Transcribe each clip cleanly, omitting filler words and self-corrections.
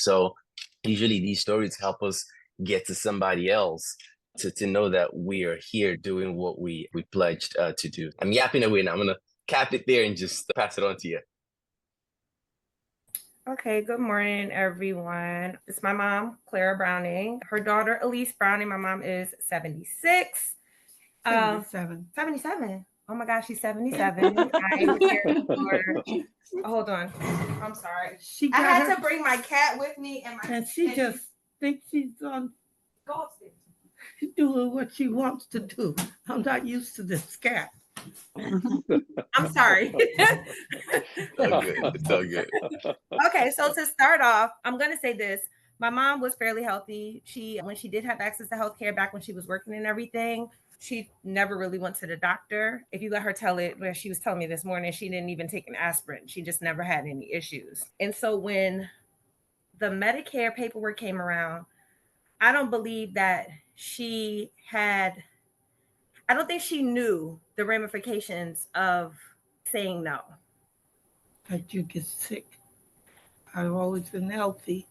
So usually these stories help us get to somebody else to know that we are here doing what we pledged to do. I'm yapping away now. I'm going to cap it there and just pass it on to you. Okay, good morning, everyone. It's my mom, Clara Browning. Her daughter, Elyse Browning. My mom is 76. 77. Oh my gosh, she's 77. I am here for. Hold on. I'm sorry. I had to bring my cat with me, and she just thinks she's on doing what she wants to do. I'm not used to this cat. I'm sorry. It's all good. It's all good. Okay, so to start off, I'm going to say this. My mom was fairly healthy. When she did have access to healthcare back when she was working and everything, she never really went to the doctor. If you let her tell it, where she was telling me this morning, she didn't even take an aspirin. She just never had any issues. And so when the Medicare paperwork came around, I don't believe that I don't think she knew the ramifications of saying no. That you get sick. I've always been healthy.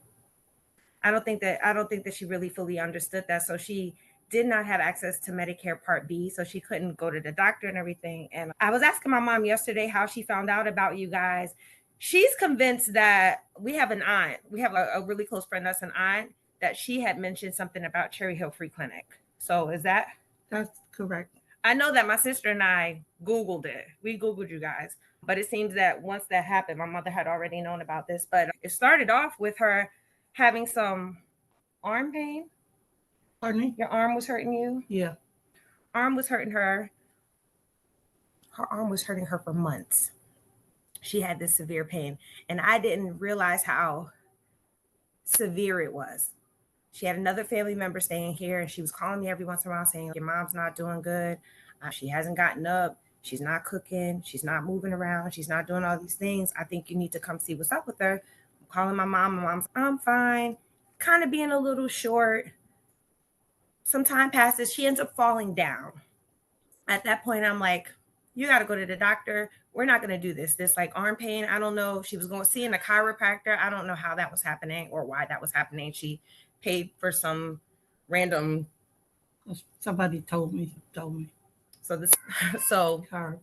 I don't think that she really fully understood that. So she did not have access to Medicare Part B, so she couldn't go to the doctor and everything. And I was asking my mom yesterday how she found out about you guys. She's convinced that we have an aunt. We have a really close friend that's an aunt that she had mentioned something about Cherry Hill Free Clinic. So is that? That's correct. I know that my sister and I Googled it. We Googled you guys. But it seems that once that happened, my mother had already known about this. But it started off with her having some arm pain. Pardon me? Your arm was hurting you? Yeah. Arm was hurting her. Her arm was hurting her for months. She had this severe pain. And I didn't realize how severe it was. She had another family member staying here, and she was calling me every once in a while saying, your mom's not doing good. She hasn't gotten up. She's not cooking. She's not moving around. She's not doing all these things. I think you need to come see what's up with her. I'm calling my mom. My mom's, I'm fine. Kind of being a little short. Some time passes. She ends up falling down. At that point, I'm like, you got to go to the doctor. We're not going to do this. This like arm pain. I don't know. She was going to see a chiropractor. I don't know how that was happening or why that was happening. She paid for some random. Somebody told me. So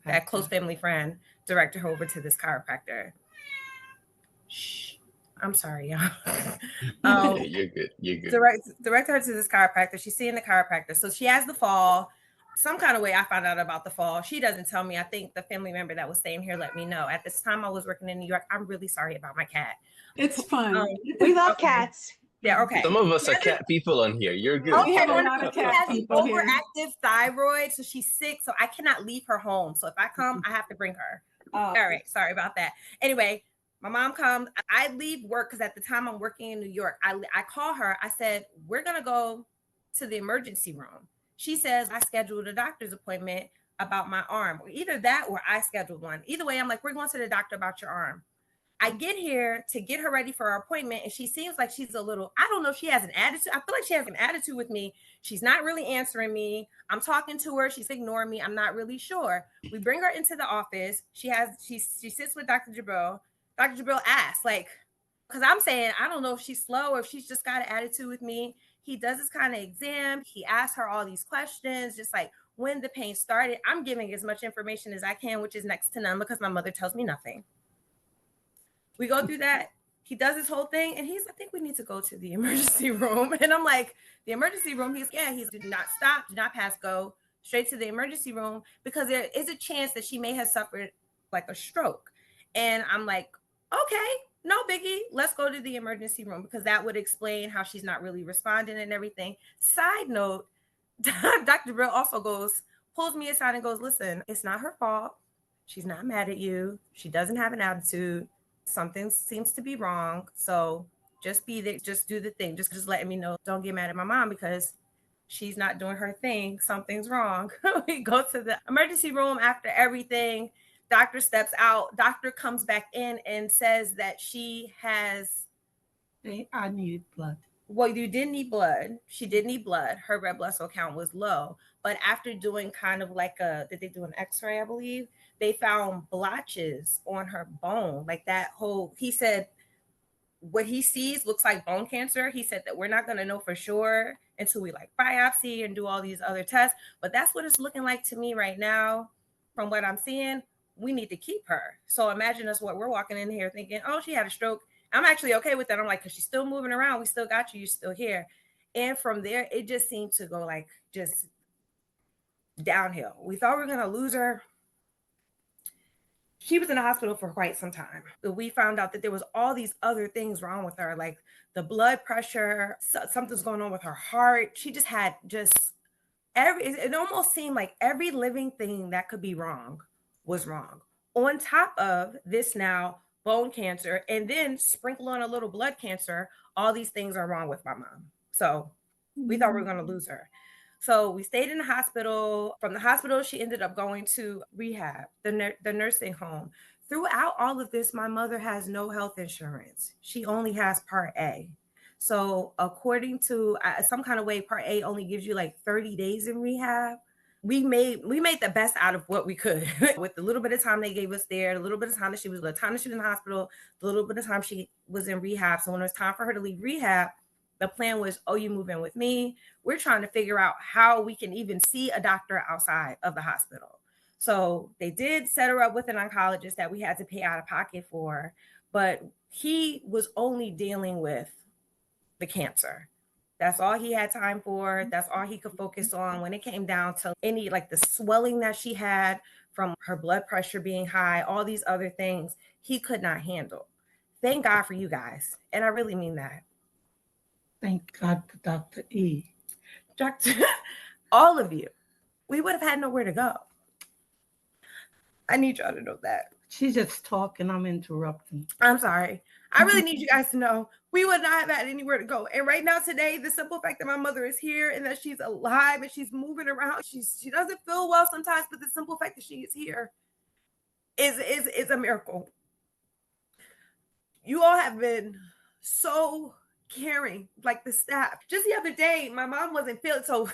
that close family friend directed her over to this chiropractor. Shh. I'm sorry, y'all. You're good. You're good. Direct her to this chiropractor. She's seeing the chiropractor. So she has the fall. Some kind of way I found out about the fall. She doesn't tell me. I think the family member that was staying here let me know. At this time I was working in New York. I'm really sorry about my cat. It's fine. We love cats. Yeah, okay. Some of us are cat people on here. You're good. We have a lot of cat people here. Overactive thyroid, so she's sick. So I cannot leave her home. So if I come, I have to bring her. All right. Sorry about that. Anyway, my mom comes. I leave work because at the time I'm working in New York. I call her. I said, we're going to go to the emergency room. She says, I scheduled a doctor's appointment about my arm. Either that or I scheduled one. Either way, I'm like, we're going to the doctor about your arm. I get here to get her ready for our appointment, and she seems like she's a little, I don't know if she has an attitude. I feel like she has an attitude with me. She's not really answering me. I'm talking to her. She's ignoring me. I'm not really sure. We bring her into the office. She sits with Dr. Jabril. Dr. Jabril asks, like, because I'm saying, I don't know if she's slow or if she's just got an attitude with me. He does this kind of exam. He asks her all these questions, just like when the pain started. I'm giving as much information as I can, which is next to none because my mother tells me nothing. We go through that. He does this whole thing, and I think we need to go to the emergency room. And I'm like, the emergency room? He's do not stop, do not pass, go straight to the emergency room because there is a chance that she may have suffered like a stroke. And I'm like, okay, no biggie. Let's go to the emergency room because that would explain how she's not really responding and everything. Side note, Dr. Brill also pulls me aside and goes, listen, it's not her fault. She's not mad at you. She doesn't have an attitude. Something seems to be wrong. So just be there. Just do the thing. Just letting me know. Don't get mad at my mom because she's not doing her thing. Something's wrong. We go to the emergency room after everything. Doctor steps out. Doctor comes back in and says that she has. I needed blood. Well, you did need blood. She did need blood. Her red blood cell count was low. But after doing kind of like did they do an x-ray, I believe? They found blotches on her bone. Like that whole, he said, what he sees looks like bone cancer. He said that we're not going to know for sure until we like biopsy and do all these other tests. But that's what it's looking like to me right now. From what I'm seeing, we need to keep her. So imagine us what we're walking in here thinking, oh, she had a stroke. I'm actually okay with that. I'm like, because she's still moving around. We still got you. You're still here. And from there, it just seemed to go like just downhill. We thought we were going to lose her. She was in the hospital for quite some time. We found out that there was all these other things wrong with her, like the blood pressure, something's going on with her heart. She just had it almost seemed like every living thing that could be wrong was wrong. On top of this now, bone cancer, and then sprinkle on a little blood cancer, all these things are wrong with my mom. So we thought we were going to lose her. So we stayed in the hospital. From the hospital, she ended up going to rehab, the nursing home. Throughout all of this, my mother has no health insurance. She only has Part A. So according to some kind of way, Part A only gives you like 30 days in rehab. We made the best out of what we could with the little bit of time they gave us there, the little bit of time that she was in the hospital, the little bit of time she was in rehab. So when it was time for her to leave rehab, the plan was, oh, you move in with me. We're trying to figure out how we can even see a doctor outside of the hospital. So they did set her up with an oncologist that we had to pay out of pocket for, but he was only dealing with the cancer. That's all he had time for. That's all he could focus on when it came down to any like the swelling that she had from her blood pressure being high, all these other things he could not handle. Thank God for you guys. And I really mean that. Thank God for Dr. E. Doctor, all of you, we would have had nowhere to go. I need y'all to know that. She's just talking. I'm interrupting. I'm sorry. I really need you guys to know we would not have had anywhere to go. And right now, today, the simple fact that my mother is here and that she's alive and she's moving around, she doesn't feel well sometimes, but the simple fact that she is here is a miracle. You all have been so caring, like the staff. Just the other day, my mom wasn't feeling so.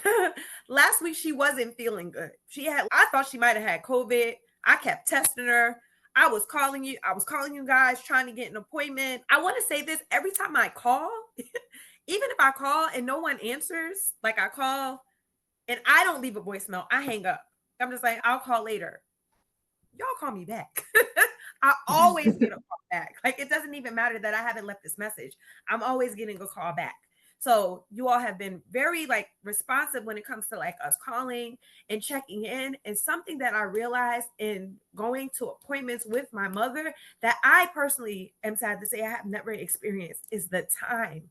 Last week, she wasn't feeling good. I thought she might have had COVID. I kept testing her. I was calling you guys trying to get an appointment. I want to say this every time I call, even if I call and no one answers, like I call and I don't leave a voicemail, I hang up. I'm just like, I'll call later. Y'all call me back. I always get a call back. Like, it doesn't even matter that I haven't left this message. I'm always getting a call back. So you all have been very like responsive when it comes to like us calling and checking in. And something that I realized in going to appointments with my mother that I personally am sad to say I have never experienced is the time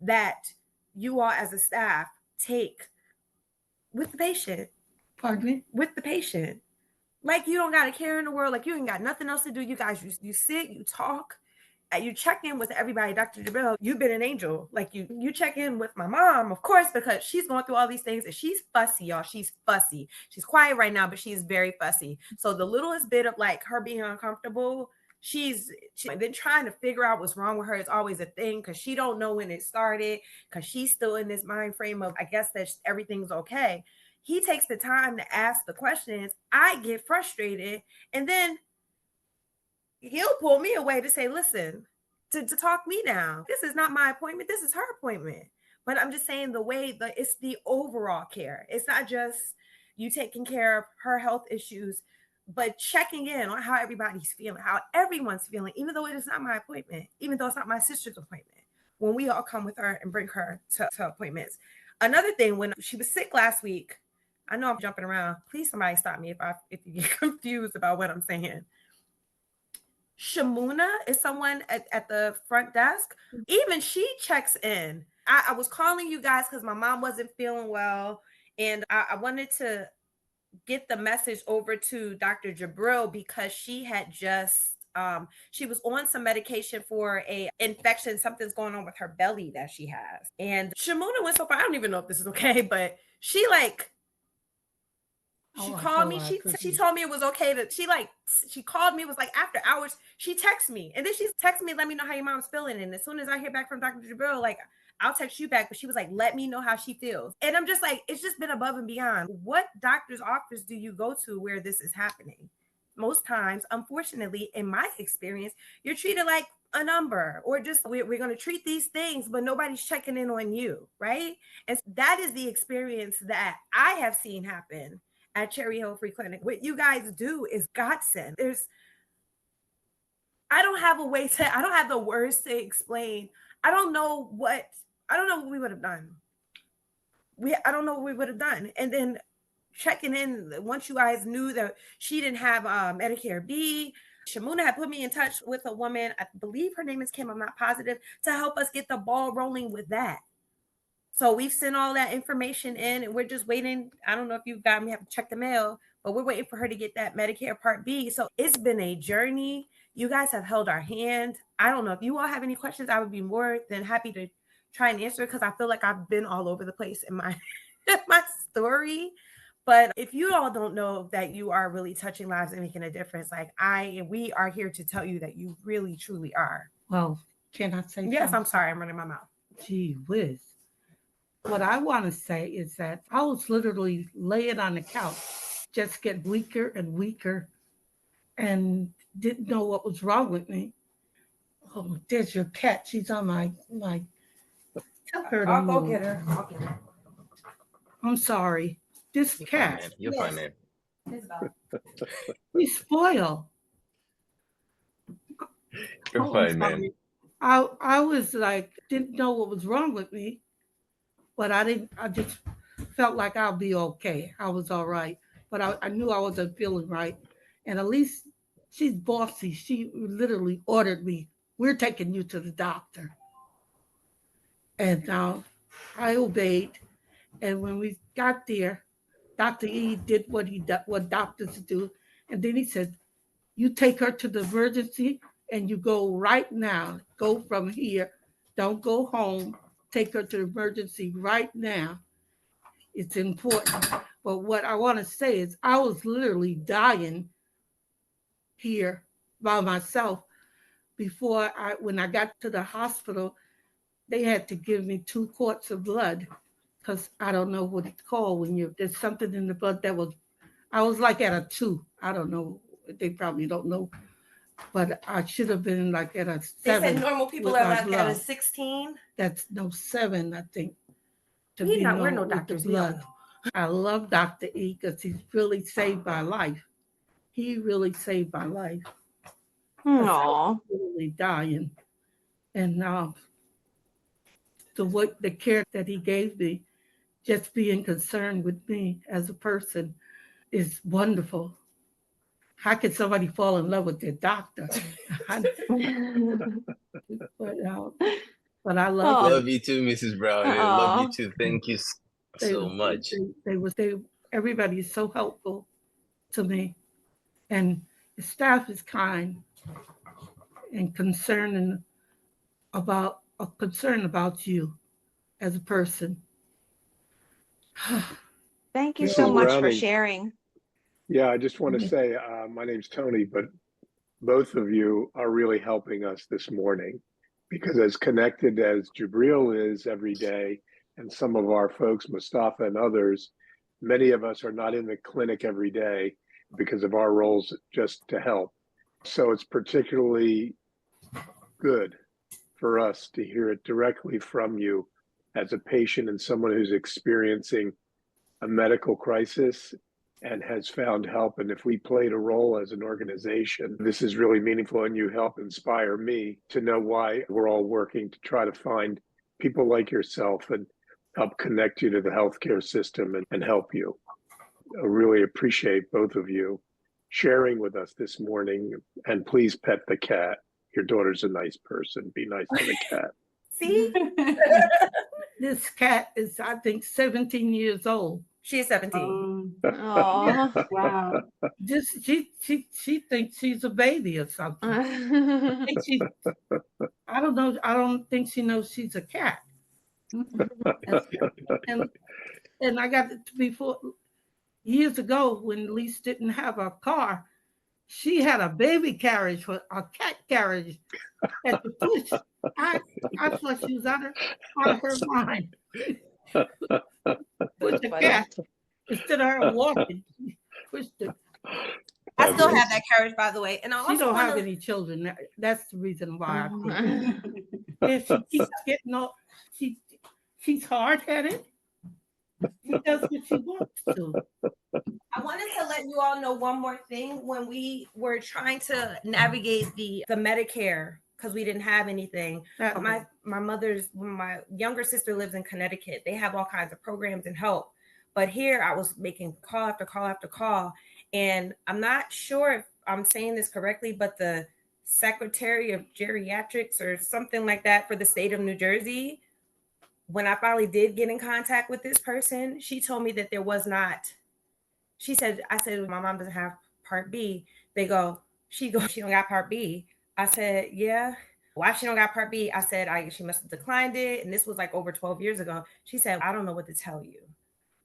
that you all as a staff take with the patient. Pardon me? With the patient. Like, you don't got a care in the world. Like, you ain't got nothing else to do. You guys, you sit, you talk, you check in with everybody. Dr. Jabril, you've been an angel. Like, you check in with my mom, of course, because she's going through all these things and she's fussy, y'all. She's fussy. She's quiet right now, but she's very fussy. So the littlest bit of like her being uncomfortable, she's been trying to figure out what's wrong with her. It's always a thing because she don't know when it started, because she's still in this mind frame of, I guess, that everything's okay. He takes the time to ask the questions. I get frustrated. And then he'll pull me away to say, listen, to talk me down. This is not my appointment. This is her appointment. But I'm just saying it's the overall care. It's not just you taking care of her health issues, but checking in on how everybody's feeling, how everyone's feeling, even though it is not my appointment, even though it's not my sister's appointment, when we all come with her and bring her to appointments. Another thing, when she was sick last week, I know I'm jumping around. Please, somebody stop me if you get confused about what I'm saying. Shamuna is someone at the front desk. Even she checks in. I was calling you guys because my mom wasn't feeling well, and I wanted to get the message over to Dr. Jabril because she had just she was on some medication for a infection. Something's going on with her belly that she has. And Shamuna went so far. I don't even know if this is okay, but she called me. She told me it was okay she called me. It was like after hours. She texted me, and then she texted me, let me know how your mom's feeling. And as soon as I hear back from Dr. Jabril, like, I'll text you back. But she was like, let me know how she feels. And I'm just like, it's just been above and beyond. What doctor's office do you go to where this is happening? most times, unfortunately, in my experience, you're treated like a number, or just we're going to treat these things, but nobody's checking in on you, right? And that is the experience that I have seen happen at Cherry Hill Free Clinic. What you guys do is godsend. I don't have I don't have the words to explain. I don't know what we would have done. I don't know what we would have done. And then checking in, once you guys knew that she didn't have Medicare B, Shamuna had put me in touch with a woman, I believe her name is Kim, I'm not positive, to help us get the ball rolling with that. So we've sent all that information in, and we're just waiting. I don't know if we have to check the mail, but we're waiting for her to get that Medicare Part B. So it's been a journey. You guys have held our hand. I don't know if you all have any questions. I would be more than happy to try and answer, because I feel like I've been all over the place in my my story. But if you all don't know that you are really touching lives and making a difference, like we are here to tell you that you really, truly are. Well, can I say yes, something? I'm sorry, I'm running my mouth. Gee whiz. What I want to say is that I was literally laying on the couch, just getting weaker and weaker, and didn't know what was wrong with me. Oh, there's your cat. She's on my tell her to I'll go move. get her. I'll get her. I'm sorry. This You're cat. fine, man. You're fine, man. We spoil. You're fine, man. I was like, didn't know what was wrong with me, but I just felt like I'll be okay. I was all right, but I knew I wasn't feeling right. And Elise, she's bossy. She literally ordered me, we're taking you to the doctor. And I obeyed. And when we got there, Dr. E did what doctors do. And then he said, you take her to the emergency and you go right now. Go from here. Don't go home. Take her to the emergency right now. It's important. But what I want to say is I was literally dying here by myself. When I got to the hospital, they had to give me 2 quarts of blood, because I don't know what it's called when there's something in the blood I was like at a 2. I don't know. They probably don't know. But I should have been like at a 7. They said normal people are like at a 16. That's 7, I think. We're no doctors. I love Dr. E because he's really saved my life. He really saved my life. Aww. Really dying. And the care that he gave me, just being concerned with me as a person, is wonderful. How can somebody fall in love with their doctor? But I love you too, Mrs. Browning. I love you too. Thank you so much. Everybody is so helpful to me, and the staff is kind and concerned about you as a person. Thank you so much for sharing. Yeah, I just want to say, my name's Tony, but both of you are really helping us this morning, because as connected as Jabril is every day, and some of our folks, Mustafa and others, many of us are not in the clinic every day because of our roles just to help. So it's particularly good for us to hear it directly from you as a patient and someone who's experiencing a medical crisis and has found help. And if we played a role as an organization, this is really meaningful, and you help inspire me to know why we're all working to try to find people like yourself and help connect you to the healthcare system and help you. I really appreciate both of you sharing with us this morning. And please pet the cat. Your daughter's a nice person. Be nice to the cat. See? This cat is, I think, 17 years old. She is 17. Oh, wow. She thinks she's a baby or something. I don't know. I don't think she knows she's a cat. and I got it before years ago when Elise didn't have a car. She had a baby carriage, a cat carriage at the push. I thought she was out of her mind. Pushed the cat instead of her walking. She pushed it. I still have that courage, by the way. And I She also don't have want to. any children. That's the reason why I think. Oh. Yeah, she keeps getting all, she's hard-headed. She does what she wants to. I wanted to let you all know one more thing. When we were trying to navigate the Medicare, because we didn't have anything. My my younger sister lives in Connecticut. They have all kinds of programs and help. But here I was making call after call after call. And I'm not sure if I'm saying this correctly, but the Secretary of Geriatrics or something like that for the state of New Jersey, when I finally did get in contact with this person, she told me that there was not. I said, my mom doesn't have Part B. They go, she don't got Part B. I said, yeah. Why she don't got Part B? I said, she must have declined it. And this was like over 12 years ago. She said, I don't know what to tell you.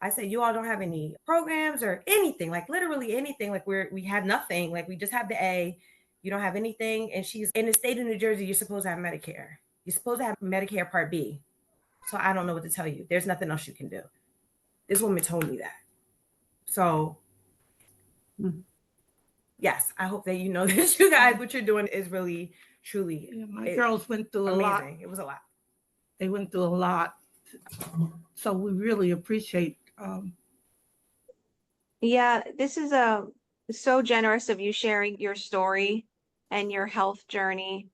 I said, you all don't have any programs or anything, like literally anything. Like we have nothing. Like we just have the A. You don't have anything. And she's in the state of New Jersey. You're supposed to have Medicare. You're supposed to have Medicare Part B. So I don't know what to tell you. There's nothing else you can do. This woman told me that. So yes, I hope that you know that you guys, what you're doing is really, truly. Yeah, my girls went through amazing. a lot. It was a lot. They went through a lot. So we really appreciate. Yeah, this is so generous of you sharing your story and your health journey,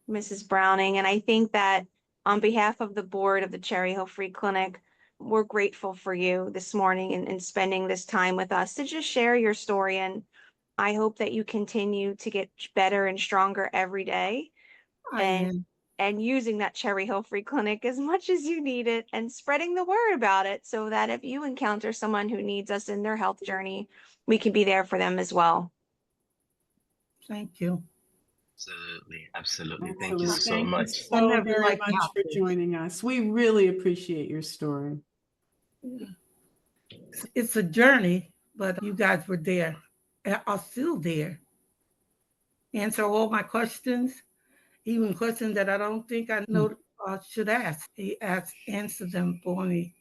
Mrs. Browning. And I think that on behalf of the board of the Cherry Hill Free Clinic, we're grateful for you this morning and spending this time with us to just share your story. And I hope that you continue to get better and stronger every day. And using that Cherry Hill Free Clinic as much as you need it and spreading the word about it so that if you encounter someone who needs us in their health journey, we can be there for them as well. Thank you. Absolutely. Thank you so Thank much. you so very much for joining us. We really appreciate your story. It's a journey, but you guys were there, are still there. Answer all my questions, even questions that I don't think I know should ask. He answered them for me.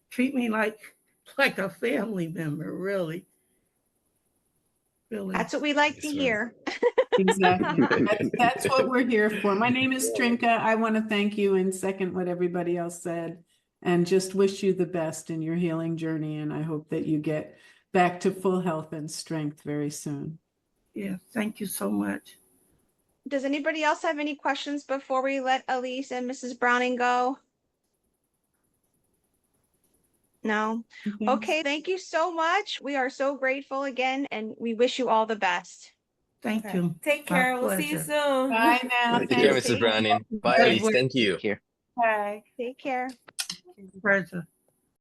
Treat me like a family member, really. Really. That's what we like to hear. Exactly. That's what we're here for. My name is Trinka. I want to thank you and second what everybody else said and just wish you the best in your healing journey. And I hope that you get back to full health and strength very soon. Yeah, thank you so much. Does anybody else have any questions before we let Elyse and Mrs. Browning go? No? Okay, thank you so much. We are so grateful again, and we wish you all the best. Thank you. Take care. We'll see you soon. Bye now. Take care, Mrs. Browning. Bye, Elise. Thank you. Bye. Take care. Pleasure.